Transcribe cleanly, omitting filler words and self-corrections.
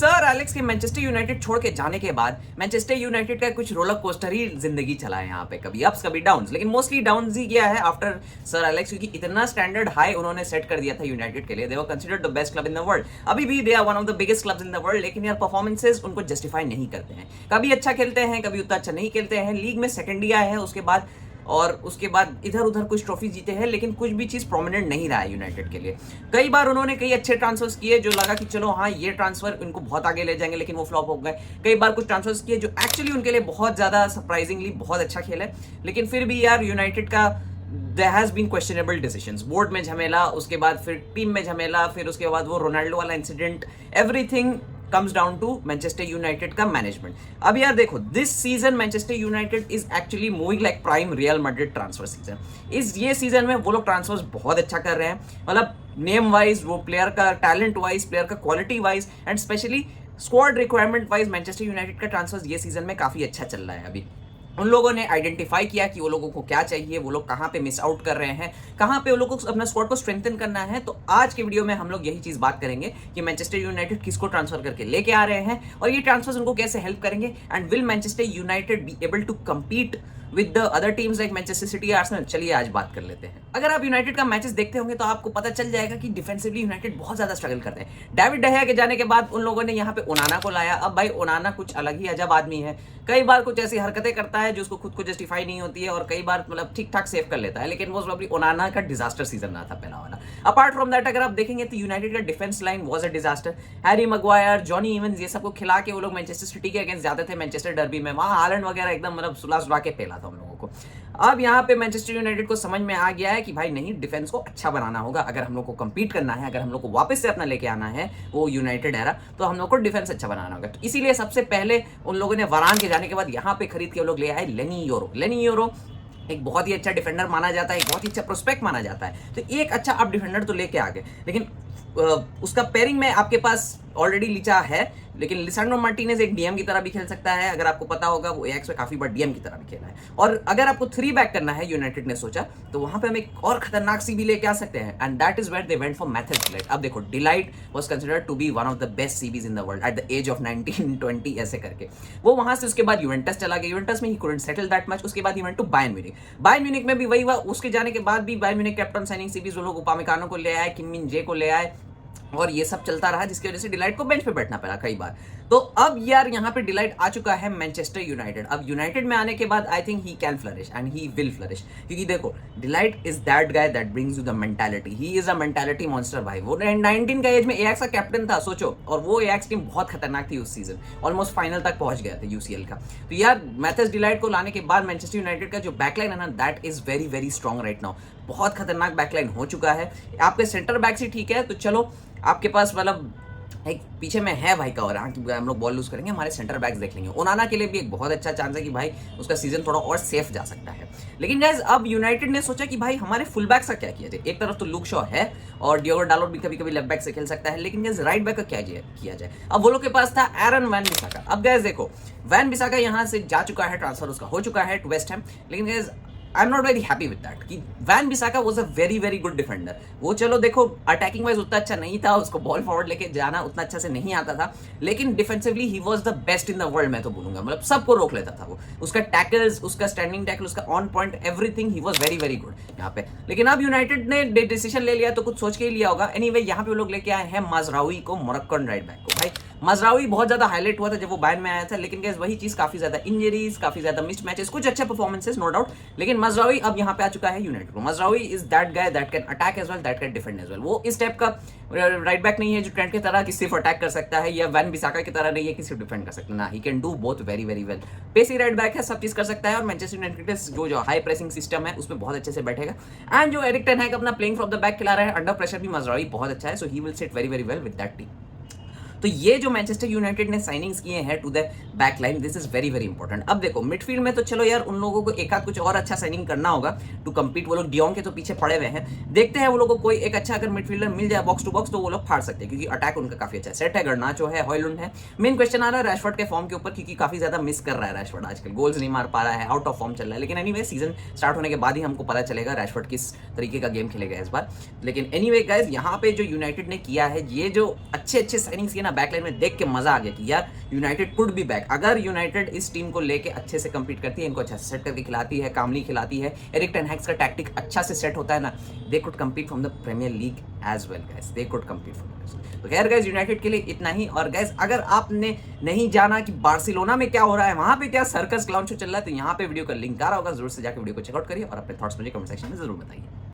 Sir Alex के Manchester United छोड़ के जाने के बाद मैनचेस्टर यूनाइटेड का कुछ रोलर कोस्टर ही जिंदगी चला है यहाँ पे, कभी अप्स कभी डाउन्स, लेकिन मोस्टली डाउन्स ही किया है आफ्टर सर एलेक्स, क्योंकि इतना स्टैंडर्ड हाई उन्होंने सेट कर दिया था यूनाइटेड के लिए। They were considered the best club in the world, अभी भी they are one of the biggest clubs in the world, लेकिन यार परफॉर्मेंसेज उनको जस्टिफाई नहीं करते हैं। कभी अच्छा खेलते हैं, कभी उतना अच्छा नहीं खेलते हैं। लीग में सेकंड ही आए हैं उसके बाद इधर उधर कुछ ट्रॉफी जीते हैं, लेकिन कुछ भी चीज प्रोमिनेंट नहीं रहा है यूनाइटेड के लिए। कई बार उन्होंने कई अच्छे ट्रांसफर्स किए जो लगा कि चलो हाँ ये ट्रांसफर उनको बहुत आगे ले जाएंगे, लेकिन वो फ्लॉप हो गए। कई बार कुछ ट्रांसफर्स किए जो एक्चुअली उनके लिए बहुत ज्यादा सरप्राइजिंगली बहुत अच्छा खेला है, लेकिन फिर भी यार यूनाइटेड का there has been questionable decisions. Board में झमेला, उसके बाद फिर टीम में झमेला, फिर उसके बाद वो रोनाल्डो वाला incident, everything comes down to Manchester United का मैनेजमेंट। अब यार देखो, this season Manchester United is actually moving like prime real Madrid transfer season. ये सीजन में वो लोग ट्रांसफर्स बहुत अच्छा कर रहे हैं, मतलब नेम वाइज, वो प्लेयर का टैलेंट वाइज, प्लेयर का quality wise and specially squad requirement wise Manchester United का ट्रांसफर ये सीजन में काफी अच्छा चल रहा है। अभी उन लोगों ने आइडेंटिफाई किया कि वो लोगों को क्या चाहिए, वो लोग कहाँ पे मिस आउट कर रहे हैं, कहाँ पे वो लोगों को अपना स्क्वाड को स्ट्रेंथन करना है। तो आज के वीडियो में हम लोग यही चीज बात करेंगे कि मैनचेस्टर यूनाइटेड किसको ट्रांसफर करके लेके आ रहे हैं और ये ट्रांसफर्स उनको कैसे हेल्प करेंगे, and will Manchester United be able to compete with the other teams like Manchester City, Arsenal. चलिए आज बात कर लेते हैं। अगर आप यूनाइटेड का मैचेस देखते होंगे तो आपको पता चल जाएगा कि डिफेंसिवली यूनाइटेड बहुत ज्यादा स्ट्रगल करते हैं। डेविड डहेया के जाने के बाद उन लोगों ने यहाँ पे ओनाना को लाया। अब भाई ओनाना कुछ अलग ही अजब आदमी है, कई बार कुछ ऐसी हरकतें करता है जो उसको खुद को जस्टिफाई नहीं होती है और कई बार मतलब ठीक ठाक सेव कर लेता है, लेकिन वो प्रॉब्ली ओनाना का डिजास्टर सीजन रहा था पहला वाला। अपार्ट फ्रॉम दैट अगर आप देखेंगे तो यूनाइटेड का defence line was a disaster. Harry Maguire, Johnny Evans, ये सबको खिला के वो लोग मैनचेस्टर सिटी के अगेंस्ट जाते थे मैनचेस्टर डर्बी में, वहां हालैंड वगैरह एकदम मतलब सुला के पेला था उन लोगों को। अब यहाँ पे मैनचेस्टर यूनाइटेड को समझ में आ गया है कि भाई नहीं, डिफेंस को अच्छा बनाना होगा। अगर हम लोग को compete करना है, अगर हम लोग को वापस से अपना लेके आना है वो यूनाइटेड एरा, तो हम लोग को डिफेंस अच्छा बनाना होगा। तो इसीलिए सबसे पहले उन लोगों ने वरान के जाने के बाद यहाँ पे खरीद के वो लोग ले आए लेनी यूरो। लेनी यूरो एक बहुत ही अच्छा डिफेंडर माना जाता है, एक बहुत ही अच्छा प्रोस्पेक्ट माना जाता है, तो एक अच्छा आप डिफेंडर तो लेके आ गए, लेकिन उसका पेयरिंग में आपके पास ऑलरेडी लिचा है, लेकिन लिसांड्रो मार्टिनेज एक डीएम की तरह भी खेल सकता है। अगर आपको पता होगा वो एएक्स में काफी बार डीएम की तरह भी खेला है। और अगर आपको 3 बैक करना है, यूनाइटेड ने सोचा, तो वहां पे हम एक और खतरनाक सीबी लेके आ सकते हैं, and that is where they went for Matthijs de Ligt. अब देखो, de Ligt was considered to be one of the best CBs in the world at the age of 19-20 ऐसे करके। वो वहां से उसके बाद यूवेंटस चला गया, यूवेंटस में ही कुडंट सेटल दैट मच। उसके बाद ही went to Bayern Munich. Bayern Munich में भी वही हुआ, उसके जाने के बाद भी Bayern Munich captain signing CBs वो लोग उपामेकानो को ले आए, किम मिन जे को ले आए, और ये सब चलता रहा, जिसकी वजह से डिलाइट को बेंच पे बैठना पड़ा कई बार। तो अब यार यहाँ पे डिलाइट आ चुका है मैनचेस्टर यूनाइटेड। अब यूनाइटेड में आने के बाद I think he can flourish and he will flourish, क्योंकि देखो delight is that guy that brings you the mentality. He is a mentality monster भाई। वो 19 का एज में एएक्स का कैप्टन था, सोचो, और वो एएक्स टीम बहुत खतरनाक थी उस सीजन, ऑलमोस्ट फाइनल तक पहुंच गया था यूसीएल का। तो यार मैथ्यूस डिलाइट को लाने के बाद मैनचेस्टर यूनाइटेड का जो बैकलाइन है ना, that is very very strong right now. बहुत खतरनाक बैकलाइन हो चुका है। आपके सेंटर बैक से ठीक है, तो चलो आपके पास मतलब एक पीछे में है भाई का, और हम लोग बॉल लूज करेंगे, हमारे सेंटर बैक्स देख लेंगे। ओनाना के लिए भी एक बहुत अच्छा चांस है कि भाई उसका सीजन थोड़ा और सेफ जा सकता है। लेकिन गाइस अब यूनाइटेड ने सोचा कि भाई हमारे फुल बैक का क्या किया जाए। एक तरफ तो लुक शॉ है और डियोगो डालोट भी कभी कभी लेफ्ट बैक से खेल सकता है, लेकिन गाइस राइट बैक का क्या किया जाए। अब वो लोग के पास था एरन वैन बिसाका। अब गाइस देखो, वैन बिसाका यहाँ से जा चुका है, ट्रांसफर उसका हो चुका है टू वेस्ट हैम, लेकिन guys I am not very happy with that कि Wan Bissaka was a very very good defender. वो चलो देखो अटैकिंग वाइज उतना अच्छा नहीं था, उसको बॉल फॉरवर्ड लेके जाना उतना अच्छा से नहीं आता था, लेकिन defensively he was the best in the world, मैं तो बोलूंगा। मतलब सबको रोक लेता था वो, उसका टैकल्स, उसका स्टैंडिंग टैकल, उसका on point, everything he was very very good यहाँ पे। लेकिन अब यूनाइटेड ने डिसीजन ले लिया तो कुछ सोच के ही लिया होगा। एनीवे यहाँ पे वो लोग लेके आए हैं माजराउई को, मोरक्कन राइट बैक को। भाई माजराउई बहुत ज्यादा हाईलाइट हुआ था जब वो बायर्न में आया था, लेकिन गाइस वही चीज, काफी ज्यादा इंजरीज, काफी ज्यादा मिस्ड मैचेस, कुछ अच्छे परफॉर्मेंसेस नो डाउट, लेकिन माजराउई अब यहाँ पे आ चुका है यूनाइटेड को। Mazraoui is that guy that can attack as well, that can defend as well. वो इस टाइप का राइट बैक नहीं है जो ट्रेंट की तरह कि सिर्फ अटैक कर सकता है, या वैन बिसाका की तरह नहीं है कि सिर्फ डिफेंड कर सकता है। ना, he can do both very very well. Pacy right back है, सब चीज कर सकता है, और मैनचेस्टर यूनाइटेड जो हाई प्रेसिंग सिस्टम है उसमें बहुत अच्छे से बैठेगा। एंड जो एरिक टेन हैग अपना प्लेइंग फ्रॉम द बैक खिला रहा है, अंडर प्रेशर भी माजराउई बहुत अच्छा है, so he will sit very very well with that team. तो ये जो मैनचेस्टर यूनाइटेड ने साइनिंग्स किए हैं to the back line, this is very very important. अब देखो मिडफील्ड में तो चलो यार उन लोगों को एक आध कुछ और अच्छा साइनिंग करना होगा टू कम्पीट। वो लोग डियोंग के तो पीछे पड़े हुए हैं, देखते हैं वो लोगों को कोई एक अच्छा अगर मिडफील्डर मिल जाए बॉक्स टू बॉक्स तो वो लोग फाड़ सकते हैं, क्योंकि अटैक उनका काफी अच्छा सेट है। गर्नाचो है, हॉयलुंड है। मेन क्वेश्चन आ रहा है रैशफोर्ड के फॉर्म के ऊपर, क्योंकि काफी ज्यादा मिस कर रहा है रैशफोर्ड आजकल, गोल्स नहीं मार पा रहा है, आउट ऑफ फॉर्म चल रहा है। लेकिन एनीवे सीजन स्टार्ट होने के बाद ही हमको पता चलेगा रैशफोर्ड किस तरीके का गेम खेलेगा इस बार। लेकिन एनीवे गाइस यहाँ पे जो यूनाइटेड ने किया है, ये जो अच्छे अच्छे साइनिंग्स किए ना, ना बैकलाइन में देख के मजा आ गया कि यार यूनाइटेड कुड बी बैक। अगर यूनाइटेड इस टीम को लेके अच्छे से कंपीट करती है, इनको अच्छा से सेट करके खिलाती है, कामली खिलाती है, एरिक टेन हैग्स का टैक्टिक अच्छा से सेट होता है ना, they could compete from the Premier League as well guys, they could compete from. तो खैर गाइस यूनाइटेड के लिए इतना ही। और गाइस अगर आपने नहीं जाना कि बार्सिलोना में क्या हो रहा है, वहां पे क्या सर्कस क्लाउन शो चल रहा है, तो यहाँ पे वीडियो का लिंक आ रहा होगा, जरूर से जाकर वीडियो को चेकआउट करिए और अपने थॉट्स मुझे कमेंट सेक्शन में जरूर बताइए।